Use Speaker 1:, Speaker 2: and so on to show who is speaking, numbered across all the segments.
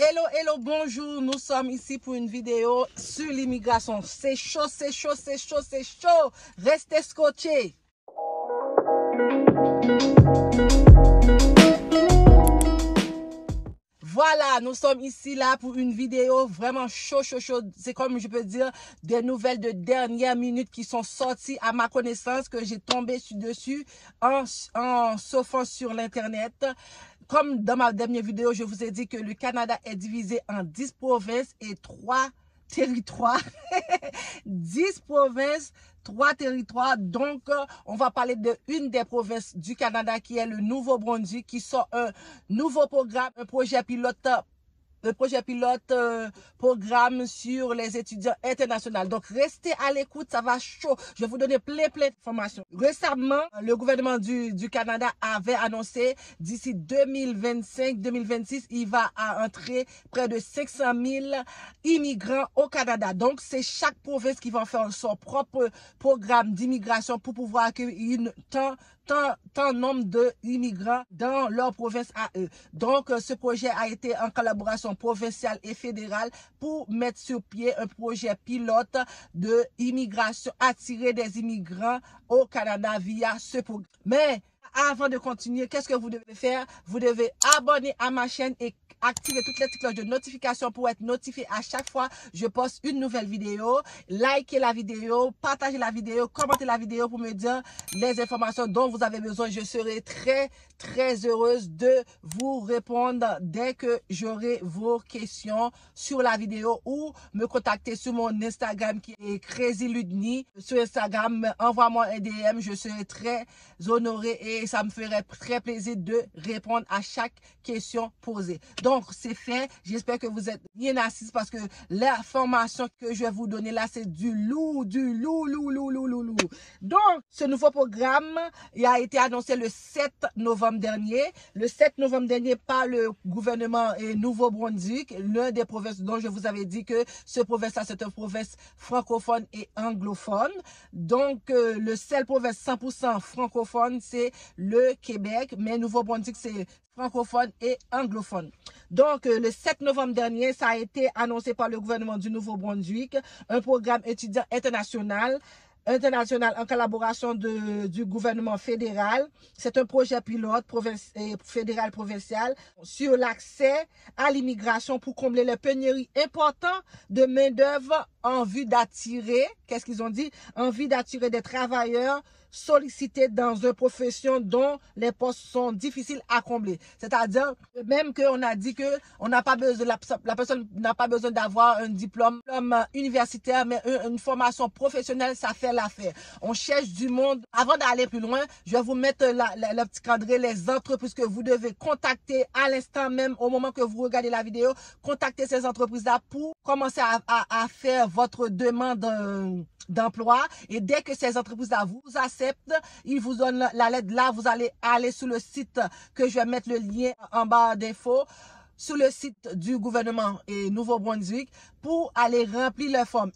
Speaker 1: Hello, hello, bonjour. Nous sommes ici pour une vidéo sur l'immigration. C'est chaud, c'est chaud, c'est chaud, c'est chaud. Restez scotchés. Voilà, nous sommes ici là pour une vidéo vraiment chaud. C'est comme je peux dire des nouvelles de dernière minute qui sont sorties à ma connaissance, que j'ai tombé dessus en surfant sur l'internet. Comme dans ma dernière vidéo, je vous ai dit que le Canada est divisé en 10 provinces et 3 territoires. 10 provinces, 3 territoires. Donc, on va parler de une des provinces du Canada qui est le Nouveau-Brunswick, qui sort un nouveau programme, un projet pilote programme sur les étudiants internationaux. Donc, restez à l'écoute, ça va chaud. Je vais vous donner plein d'informations. Récemment, le gouvernement du Canada avait annoncé d'ici 2025-2026, il va entrer près de 500 000 immigrants au Canada. Donc, c'est chaque province qui va faire son propre programme d'immigration pour pouvoir accueillir tant nombre d'immigrants dans leur province à eux. Donc, ce projet a été en collaboration provinciale et fédérale pour mettre sur pied un projet pilote de immigration, attirer des immigrants au Canada via ce programme. Mais avant de continuer, qu'est-ce que vous devez faire? Vous devez abonner à ma chaîne et activer toutes les petites cloches de notification pour être notifié à chaque fois que je poste une nouvelle vidéo. Likez la vidéo, partagez la vidéo, commentez la vidéo pour me dire les informations dont vous avez besoin. Je serai très heureuse de vous répondre dès que j'aurai vos questions sur la vidéo, ou me contacter sur mon Instagram qui est Crazy Ludni. Sur Instagram, envoie-moi un DM, je serai très honorée et ça me ferait très plaisir de répondre à chaque question posée. Donc, c'est fait. J'espère que vous êtes bien assis parce que l'information que je vais vous donner là, c'est du lourd. Donc, ce nouveau programme, il a été annoncé le 7 novembre dernier. Le 7 novembre dernier par le gouvernement Nouveau-Brunswick, l'un des provinces dont je vous avais dit que ce province-là, c'est une province francophone et anglophone. Donc, le seul province 100% francophone, c'est le Québec, mais Nouveau-Brunswick, c'est francophone et anglophone. Donc, le 7 novembre dernier, ça a été annoncé par le gouvernement du Nouveau-Brunswick, un programme étudiant international en collaboration du gouvernement fédéral. C'est un projet pilote fédéral provincial sur l'accès à l'immigration pour combler les pénuries importantes de main-d'œuvre en vue d'attirer, qu'est-ce qu'ils ont dit? En vue d'attirer des travailleurs sollicités dans une profession dont les postes sont difficiles à combler. C'est-à-dire, même qu'on a dit que on n'a pas besoin, la personne n'a pas besoin d'avoir un diplôme universitaire, mais une formation professionnelle, ça fait l'affaire. On cherche du monde. Avant d'aller plus loin, je vais vous mettre le petit cadre, les entreprises que vous devez contacter à l'instant même, au moment que vous regardez la vidéo. Contactez ces entreprises-là pour commencer à faire votre demande d'emploi, et dès que ces entreprises-là vous acceptent, ils vous donnent la lettre. Là, vous allez aller sur le site que je vais mettre le lien en barre d'infos, sur le site du gouvernement et Nouveau-Brunswick, pour aller remplir le forme.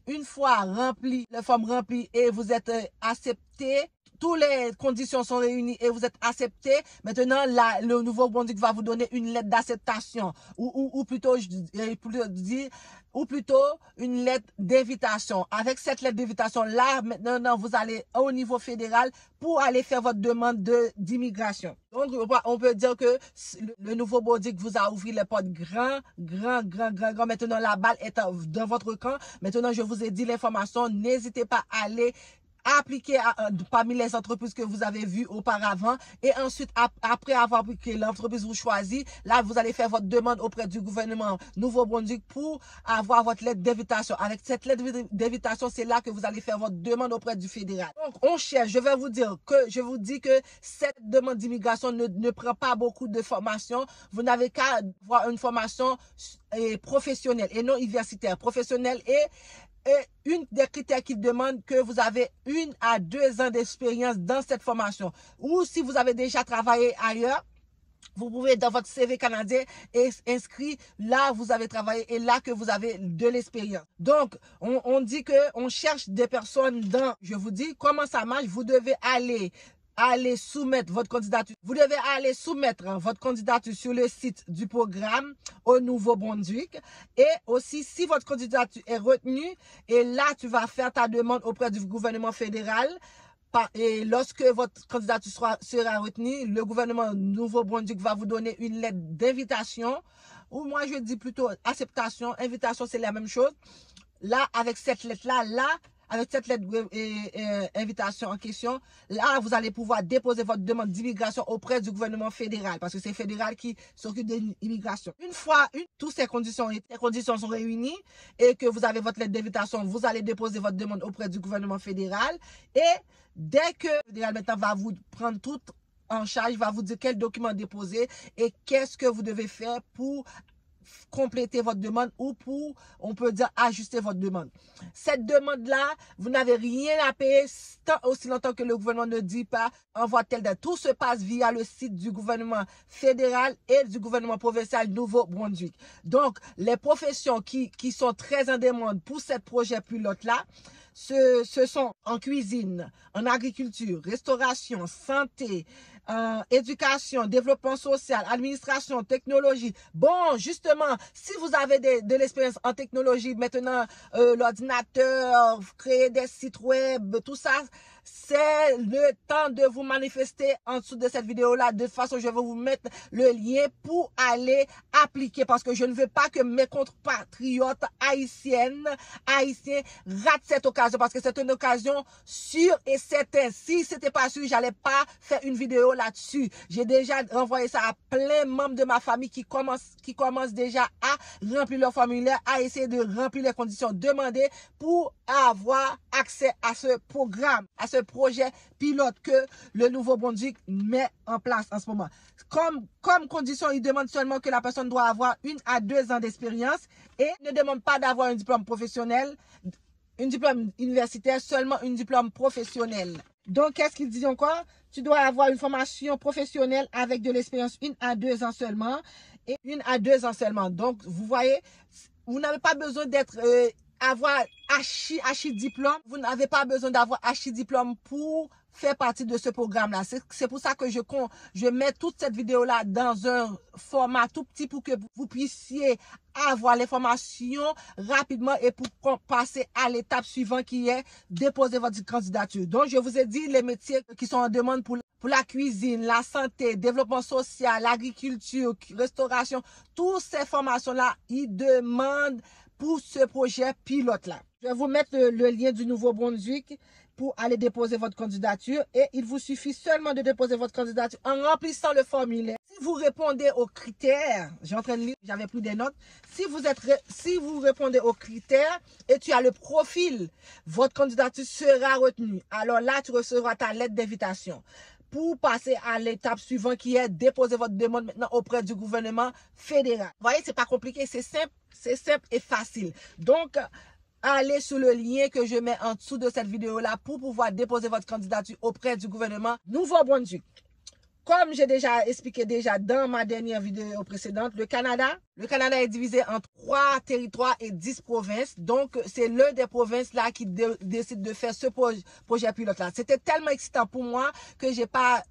Speaker 1: Une fois rempli, le forme rempli et vous êtes accepté, toutes les conditions sont réunies et vous êtes accepté, maintenant le Nouveau-Brunswick va vous donner une lettre d'acceptation, ou plutôt une lettre d'invitation. Avec cette lettre d'invitation là, maintenant vous allez au niveau fédéral pour aller faire votre demande d'immigration. Donc on peut dire que le Nouveau-Brunswick vous a ouvert les portes grand. Maintenant la balle est dans votre camp. Maintenant je vous ai dit l'information, n'hésitez pas à aller appliquer parmi les entreprises que vous avez vues auparavant, et ensuite après avoir appliqué l'entreprise vous choisit, là vous allez faire votre demande auprès du gouvernement Nouveau-Brunswick pour avoir votre lettre d'invitation. Avec cette lettre d'invitation, c'est là que vous allez faire votre demande auprès du fédéral. Donc on cherche, je vous dis que cette demande d'immigration ne prend pas beaucoup de formation. Vous n'avez qu'à avoir une formation professionnelle et non universitaire. Professionnelle et une des critères qui demande que vous avez 1 à 2 ans d'expérience dans cette formation. Ou si vous avez déjà travaillé ailleurs, vous pouvez dans votre CV canadien inscrit là vous avez travaillé et là que vous avez de l'expérience. Donc, on dit que on cherche des personnes je vous dis comment ça marche. Vous devez aller aller soumettre votre candidature. Vous devez aller soumettre votre candidature sur le site du programme au Nouveau-Brunswick. Et aussi, si votre candidature est retenue, et là, tu vas faire ta demande auprès du gouvernement fédéral. Et lorsque votre candidature sera retenue, le gouvernement Nouveau-Brunswick va vous donner une lettre d'invitation, ou moi je dis plutôt acceptation. Invitation, c'est la même chose. Là, avec cette lettre-là, avec cette lettre invitation en question, là, vous allez pouvoir déposer votre demande d'immigration auprès du gouvernement fédéral, parce que c'est fédéral qui s'occupe de l'immigration. Une fois toutes ces conditions sont réunies et que vous avez votre lettre d'invitation, vous allez déposer votre demande auprès du gouvernement fédéral. Et dès que le fédéral maintenant va vous prendre tout en charge, va vous dire quel document déposer et qu'est-ce que vous devez faire pour compléter votre demande ou pour, on peut dire, ajuster votre demande. Cette demande-là, vous n'avez rien à payer aussi longtemps que le gouvernement ne dit pas envoie telle date. Tout se passe via le site du gouvernement fédéral et du gouvernement provincial Nouveau-Brunswick. Donc, les professions qui sont très en demande pour ce projet pilote-là, ce sont en cuisine, en agriculture, restauration, santé, éducation, développement social, administration, technologie. Bon, justement, si vous avez de l'expérience en technologie, maintenant, l'ordinateur, créer des sites web, tout ça, c'est le temps de vous manifester en dessous de cette vidéo-là. De toute façon, je vais vous mettre le lien pour aller appliquer parce que je ne veux pas que mes compatriotes haïtiens ratent cette occasion parce que c'est une occasion sûre et certaine. Si c'était pas sûr, j'allais pas faire une vidéo là-dessus. J'ai déjà renvoyé ça à plein de membres de ma famille qui commencent déjà à remplir leur formulaire, à essayer de remplir les conditions demandées pour avoir accès à ce programme, à ce projet pilote que le Nouveau-Brunswick met en place en ce moment. Comme condition, il demande seulement que la personne doit avoir 1 à 2 ans d'expérience et ne demande pas d'avoir un diplôme professionnel, un diplôme universitaire, seulement un diplôme professionnel. Donc, qu'est-ce qu'il dit encore? Tu dois avoir une formation professionnelle avec de l'expérience 1 à 2 ans seulement et 1 à 2 ans seulement. Donc, vous voyez, vous n'avez pas besoin d'être avoir archi diplôme. Vous n'avez pas besoin d'avoir archi diplôme pour faire partie de ce programme-là. C'est pour ça que je mets toute cette vidéo-là dans un format tout petit pour que vous puissiez avoir l'information rapidement et pour passer à l'étape suivante qui est déposer votre candidature. Donc, je vous ai dit les métiers qui sont en demande pour la cuisine, la santé, développement social, l'agriculture, restauration. Toutes ces formations-là, ils demandent pour ce projet pilote-là. Je vais vous mettre le lien du Nouveau-Brunswick pour aller déposer votre candidature et il vous suffit seulement de déposer votre candidature en remplissant le formulaire. Si vous répondez aux critères, j'ai en train de lire, j'avais pris des notes. Si vous répondez aux critères et tu as le profil, votre candidature sera retenue. Alors là, tu recevras ta lettre d'invitation pour passer à l'étape suivante qui est déposer votre demande maintenant auprès du gouvernement fédéral. Vous voyez, c'est pas compliqué, c'est simple et facile. Donc, allez sur le lien que je mets en dessous de cette vidéo-là pour pouvoir déposer votre candidature auprès du gouvernement Nouveau-Brunswick. Comme j'ai déjà expliqué dans ma dernière vidéo précédente, le Canada est divisé en 3 territoires et 10 provinces. Donc, c'est l'un des provinces là qui décide de faire ce projet pilote-là. C'était tellement excitant pour moi que j'ai pas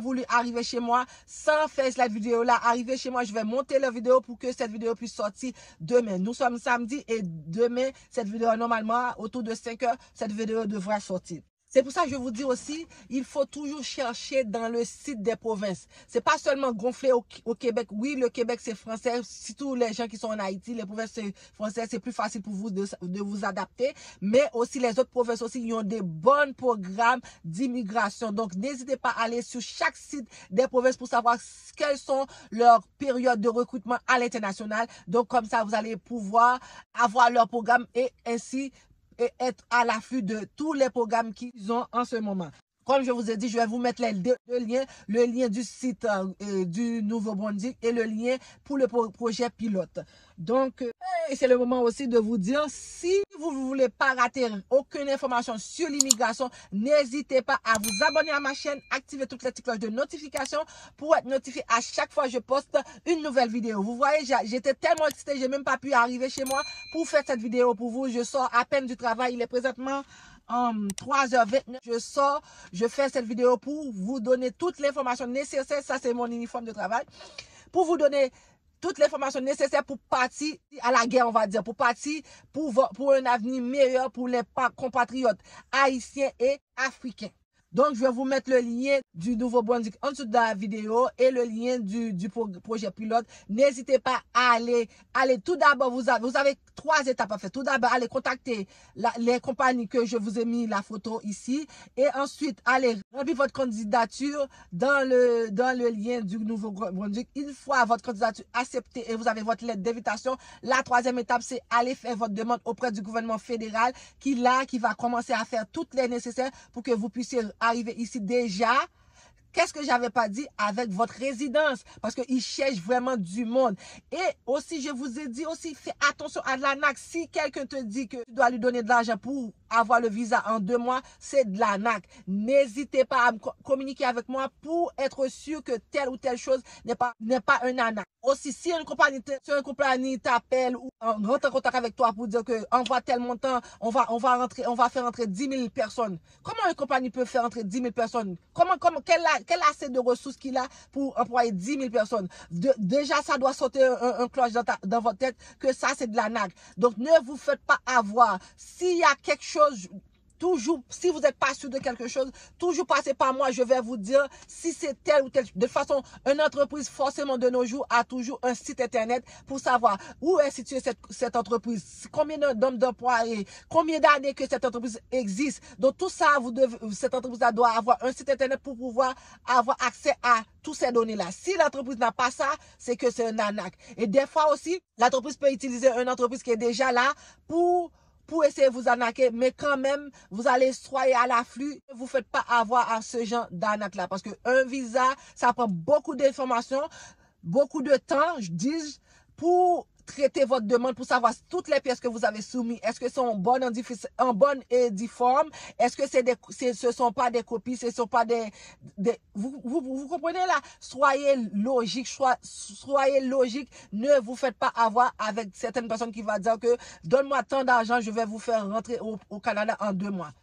Speaker 1: voulu arriver chez moi sans faire cette vidéo-là. Arriver chez moi, je vais monter la vidéo pour que cette vidéo puisse sortir demain. Nous sommes samedi et demain, cette vidéo, normalement, autour de 5 heures, cette vidéo devra sortir. C'est pour ça que je vous dis aussi, il faut toujours chercher dans le site des provinces. C'est pas seulement gonfler au Québec. Oui, le Québec, c'est français. Surtout les gens qui sont en Haïti, les provinces françaises, c'est plus facile pour vous de vous adapter. Mais aussi, les autres provinces aussi, ils ont des bons programmes d'immigration. Donc, n'hésitez pas à aller sur chaque site des provinces pour savoir quelles sont leurs périodes de recrutement à l'international. Donc, comme ça, vous allez pouvoir avoir leur programme et ainsi et être à l'affût de tous les programmes qu'ils ont en ce moment. Comme je vous ai dit, je vais vous mettre les deux liens, le lien du site du Nouveau-Brunswick et le lien pour le projet pilote. Donc, c'est le moment aussi de vous dire, si vous ne voulez pas rater aucune information sur l'immigration, n'hésitez pas à vous abonner à ma chaîne, activer toutes les petites cloches de notification pour être notifié à chaque fois que je poste une nouvelle vidéo. Vous voyez, j'étais tellement excitée, j'ai même pas pu arriver chez moi pour faire cette vidéo pour vous. Je sors à peine du travail, il est présentement 3h29. Je fais cette vidéo pour vous donner toute l'information nécessaire. Ça, c'est mon uniforme de travail. Pour vous donner toute l'information nécessaire pour partir à la guerre, on va dire, pour partir pour un avenir meilleur pour les compatriotes haïtiens et africains. Donc, je vais vous mettre le lien du Nouveau-Brunswick en dessous de la vidéo et le lien du projet pilote. N'hésitez pas à aller tout d'abord, vous avez 3 étapes à faire. Tout d'abord, allez contacter les compagnies que je vous ai mis la photo ici. Et ensuite, allez remplir votre candidature dans le lien du Nouveau-Brunswick. Une fois votre candidature acceptée et vous avez votre lettre d'invitation, la 3e étape, c'est aller faire votre demande auprès du gouvernement fédéral qui va commencer à faire toutes les nécessaires pour que vous puissiez arriver ici déjà. Qu'est-ce que j'avais pas dit avec votre résidence? Parce qu'ils cherchent vraiment du monde. Et aussi, je vous ai dit aussi, fais attention à l'ANAC. Si quelqu'un te dit que tu dois lui donner de l'argent pour avoir le visa en 2 mois, c'est de l'ANAC. N'hésitez pas à communiquer avec moi pour être sûr que telle ou telle chose n'est pas un ANAC. Aussi, si une compagnie t'appelle ou rentre en contact avec toi pour dire que envoie tel montant, on va faire entrer 10 000 personnes. Comment une compagnie peut faire entrer 10 000 personnes? Quel assez de ressources qu'il a pour employer 10 000 personnes? Déjà, ça doit sauter un cloche dans votre tête que ça, c'est de l'ANAC. Donc, ne vous faites pas avoir. S'il y a quelque chose, toujours, si vous n'êtes pas sûr de quelque chose, toujours passez par moi, je vais vous dire si c'est tel ou tel. De toute façon, une entreprise, forcément de nos jours, a toujours un site internet pour savoir où est située cette entreprise, combien de nombre d'employés, combien d'années que cette entreprise existe. Donc tout ça, cette entreprise doit avoir un site internet pour pouvoir avoir accès à toutes ces données-là. Si l'entreprise n'a pas ça, c'est que c'est un ANAC. Et des fois aussi, l'entreprise peut utiliser une entreprise qui est déjà là pour essayer de vous arnaquer, mais quand même, vous allez soyez à l'afflux. Ne vous faites pas avoir à ce genre d'arnaque-là. Parce qu'un visa, ça prend beaucoup d'informations, beaucoup de temps, je dis, pour traiter votre demande, pour savoir toutes les pièces que vous avez soumises. Est-ce que sont en bonne et due forme? Est-ce que ce sont pas des copies? Ce sont pas vous comprenez là? Soyez logique, soyez logique. Ne vous faites pas avoir avec certaines personnes qui vont dire que donne-moi tant d'argent, je vais vous faire rentrer au Canada en 2 mois.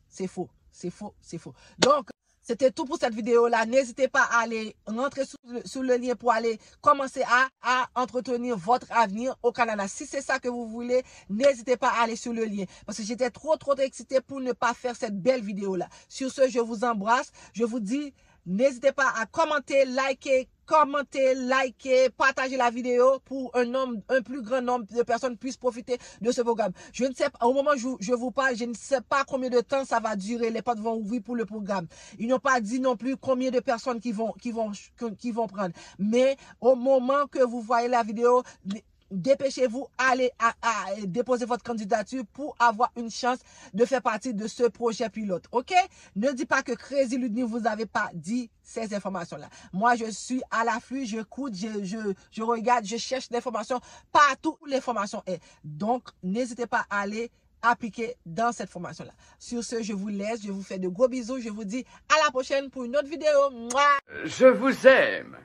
Speaker 1: C'est faux, c'est faux, c'est faux. Donc, c'était tout pour cette vidéo-là. N'hésitez pas à aller rentrer sous le lien pour aller commencer à entretenir votre avenir au Canada. Si c'est ça que vous voulez, n'hésitez pas à aller sur le lien. Parce que j'étais trop excitée pour ne pas faire cette belle vidéo-là. Sur ce, je vous embrasse. Je vous dis, n'hésitez pas à commenter, liker, partager la vidéo pour un plus grand nombre de personnes puissent profiter de ce programme. Je ne sais pas, au moment où je vous parle, je ne sais pas combien de temps ça va durer. Les portes vont ouvrir pour le programme. Ils n'ont pas dit non plus combien de personnes qui vont prendre. Mais au moment que vous voyez la vidéo, dépêchez-vous, allez à déposer votre candidature pour avoir une chance de faire partie de ce projet pilote. Ok? Ne dis pas que Crazy Lude ne vous avait pas dit ces informations-là. Moi, je suis à l'afflux, j'écoute, je regarde, je cherche l'information partout où l'information est. Donc, n'hésitez pas à aller appliquer dans cette formation-là. Sur ce, je vous laisse, je vous fais de gros bisous, je vous dis à la prochaine pour une autre vidéo. Mouah!
Speaker 2: Je vous aime.